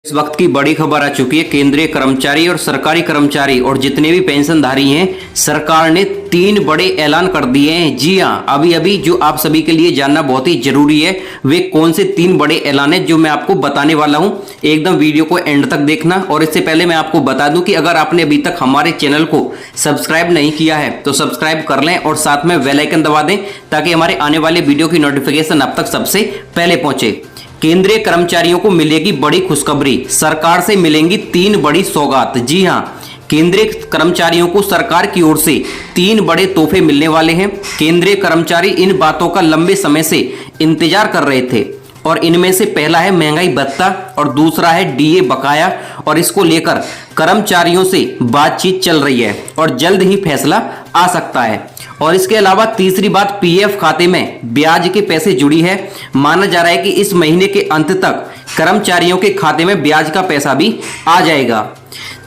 इस वक्त की बड़ी खबर आ चुकी है। केंद्रीय कर्मचारी और सरकारी कर्मचारी और जितने भी पेंशनधारी हैं, सरकार ने 3 बड़े ऐलान कर दिए हैं। जी हां, अभी अभी जो आप सभी के लिए जानना बहुत ही जरूरी है, वे कौन से 3 बड़े ऐलान हैं जो मैं आपको बताने वाला हूं। एकदम वीडियो को एंड तक देखना। और इससे पहले मैं आपको बता दूं कि अगर आपने अभी तक हमारे चैनल को सब्सक्राइब नहीं किया है तो सब्सक्राइब कर लें और साथ में बेल आइकन दबा दें ताकि हमारे आने वाले वीडियो की नोटिफिकेशन आप तक सबसे पहले पहुंचे। केंद्रीय कर्मचारियों को मिलेगी बड़ी खुशखबरी, सरकार से मिलेंगी 3 बड़ी सौगात। जी हां, केंद्रीय कर्मचारियों को सरकार की ओर से 3 बड़े तोहफे मिलने वाले हैं। केंद्रीय कर्मचारी इन बातों का लंबे समय से इंतजार कर रहे थे और इनमें से पहला है महंगाई भत्ता और दूसरा है डीए बकाया, और इसको लेकर कर्मचारियों से बातचीत चल रही है और जल्द ही फैसला आ सकता है। और इसके अलावा तीसरी बात, पीएफ खाते में ब्याज के पैसे जुड़ी है। माना जा रहा है कि इस महीने के अंत तक कर्मचारियों के खाते में ब्याज का पैसा भी आ जाएगा।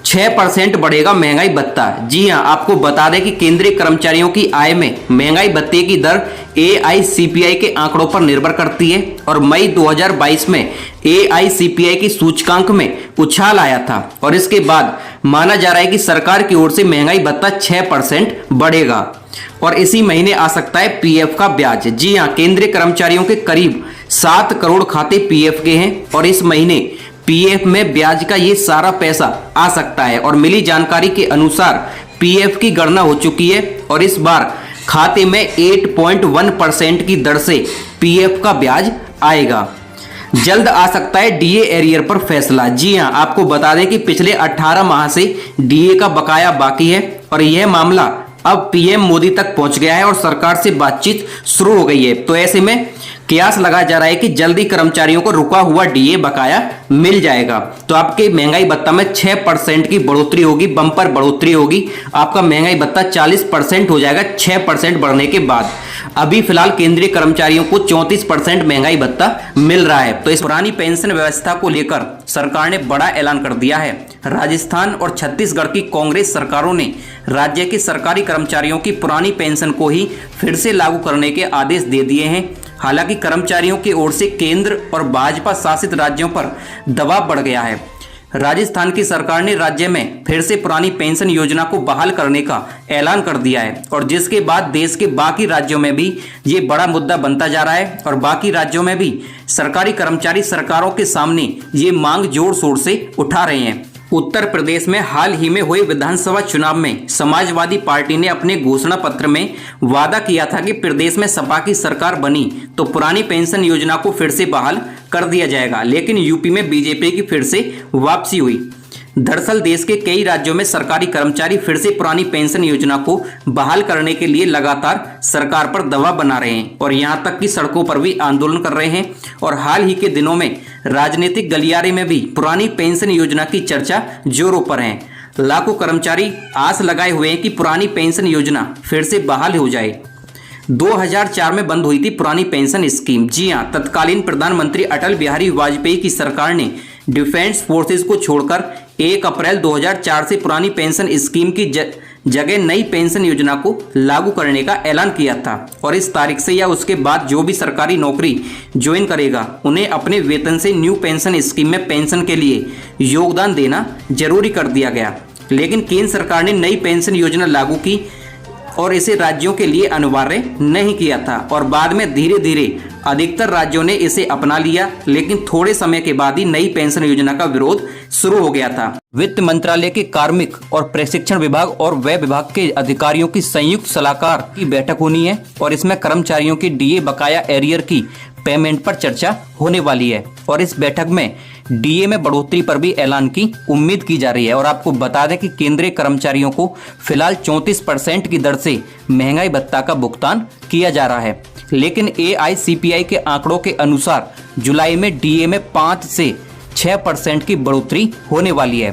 6% बढ़ेगा महंगाई भत्ता। जी हां, आपको बता दें कि केंद्रीय कर्मचारियों की आय में महंगाई भत्ते की दर एआईसीपीआई के आंकड़ों पर निर्भर करती है और मई 2022 में एआईसीपीआई की सूचकांक में उछाल आया था और इसके बाद माना जा रहा है कि सरकार की ओर से महंगाई भत्ता 6% बढ़ेगा और इसी महीने आ सकता है पीएफ का ब्याज। जी हां, केंद्रीय कर्मचारियों के करीब 7 करोड़ खाते पीएफ के हैं और इस महीने पीएफ में ब्याज का ये सारा पैसा आ सकता है। और मिली जानकारी के अनुसार पीएफ की गणना हो चुकी है और इस बार खाते में 8.1% की दर से पीएफ का ब्याज आएगा। जल्द आ सकता है डीए एरियर पर फैसला। जी हां, आपको बता दें कि पिछले 18 माह से डीए का बकाया बाकी है और यह मामला अब पीएम मोदी तक पहुंच गया है और सरकार से बातचीत शुरू हो गई है। तो ऐसे में कयास लगाया जा रहा है कि जल्दी कर्मचारियों को रुका हुआ डीए बकाया मिल जाएगा। तो आपके महंगाई भत्ता में 6% की बढ़ोतरी होगी, बम्पर बढ़ोतरी होगी। आपका महंगाई भत्ता 40% हो जाएगा 6% बढ़ने के बाद। अभी फिलहाल केंद्रीय कर्मचारियों को 34% महंगाई भत्ता मिल रहा है। तो इस पुरानी पेंशन व्यवस्था को लेकर सरकार ने बड़ा ऐलान कर दिया है। राजस्थान और छत्तीसगढ़ की कांग्रेस सरकारों ने राज्य के सरकारी कर्मचारियों की पुरानी पेंशन को ही फिर से लागू करने के आदेश दे दिए हैं। हालांकि कर्मचारियों की ओर से केंद्र और भाजपा शासित राज्यों पर दबाव बढ़ गया है। राजस्थान की सरकार ने राज्य में फिर से पुरानी पेंशन योजना को बहाल करने का ऐलान कर दिया है और जिसके बाद देश के बाकी राज्यों में भी ये बड़ा मुद्दा बनता जा रहा है और बाकी राज्यों में भी सरकारी कर्मचारी सरकारों के सामने ये मांग जोर शोर से उठा रहे हैं। उत्तर प्रदेश में हाल ही में हुए विधानसभा चुनाव में समाजवादी पार्टी ने अपने घोषणा पत्र में वादा किया था कि प्रदेश में सपा की सरकार बनी तो पुरानी पेंशन योजना को फिर से बहाल कर दिया जाएगा, लेकिन यूपी में बीजेपी की फिर से वापसी हुई। दरअसल देश के कई राज्यों में सरकारी कर्मचारी फिर से पुरानी पेंशन योजना को बहाल करने के लिए लगातार सरकार पर दबाव बना रहे हैं और यहां तक कि सड़कों पर भी आंदोलन कर रहे हैं। और हाल ही के दिनों में राजनीतिक गलियारे में भी पुरानी पेंशन योजना की चर्चा जोरों पर है। लाखों कर्मचारी आस लगाए हुए हैं कि पुरानी पेंशन योजना फिर से बहाल हो जाए। 2004 में बंद हुई थी पुरानी पेंशन स्कीम। जी हां, तत्कालीन प्रधानमंत्री अटल बिहारी वाजपेयी की सरकार ने डिफेंस फोर्सेस को छोड़कर 1 अप्रैल 2004 से पुरानी पेंशन स्कीम की जगह नई पेंशन योजना को लागू करने का ऐलान किया था और इस तारीख से या उसके बाद जो भी सरकारी नौकरी ज्वाइन करेगा उन्हें अपने वेतन से न्यू पेंशन स्कीम में पेंशन के लिए योगदान देना जरूरी कर दिया गया। लेकिन केंद्र सरकार ने नई पेंशन योजना लागू की और इसे राज्यों के लिए अनिवार्य नहीं किया था और बाद में धीरे धीरे अधिकतर राज्यों ने इसे अपना लिया, लेकिन थोड़े समय के बाद ही नई पेंशन योजना का विरोध शुरू हो गया था। वित्त मंत्रालय के कार्मिक और प्रशिक्षण विभाग और व्यय विभाग के अधिकारियों की संयुक्त सलाहकार की बैठक होनी है और इसमें कर्मचारियों की डीए बकाया एरियर की पेमेंट पर चर्चा होने वाली है और इस बैठक में डीए में बढ़ोतरी पर भी ऐलान की उम्मीद की जा रही है। और आपको बता दें कि केंद्रीय कर्मचारियों को फिलहाल 34% की दर से महंगाई भत्ता का भुगतान किया जा रहा है, लेकिन एआईसीपीआई के आंकड़ों के अनुसार जुलाई में डीए में 5 से 6% की बढ़ोतरी होने वाली है।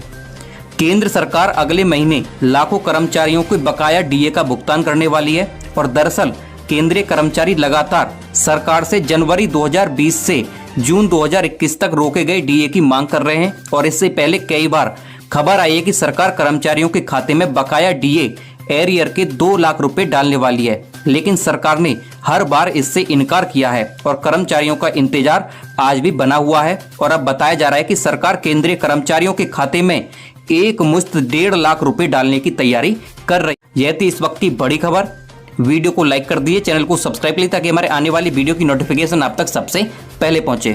केंद्र सरकार अगले महीने लाखों कर्मचारियों को बकाया डीए का भुगतान करने वाली है और दरअसल केंद्रीय कर्मचारी लगातार सरकार से जनवरी 2020 से जून 2021 तक रोके गए डीए की मांग कर रहे हैं और इससे पहले कई बार खबर आई है कि सरकार कर्मचारियों के खाते में बकाया डीए एरियर के 2 लाख रुपए डालने वाली है, लेकिन सरकार ने हर बार इससे इनकार किया है और कर्मचारियों का इंतजार आज भी बना हुआ है। और अब बताया जा रहा है कि सरकार केंद्रीय कर्मचारियों के खाते में एक मुश्त 1.5 लाख रुपए डालने की तैयारी कर रही है। यह थी इस वक्त की बड़ी खबर। वीडियो को लाइक कर दिए, चैनल को सब्सक्राइब कीजिए ताकि हमारे आने वाली वीडियो की नोटिफिकेशन आप तक सबसे पहले पहुंचे।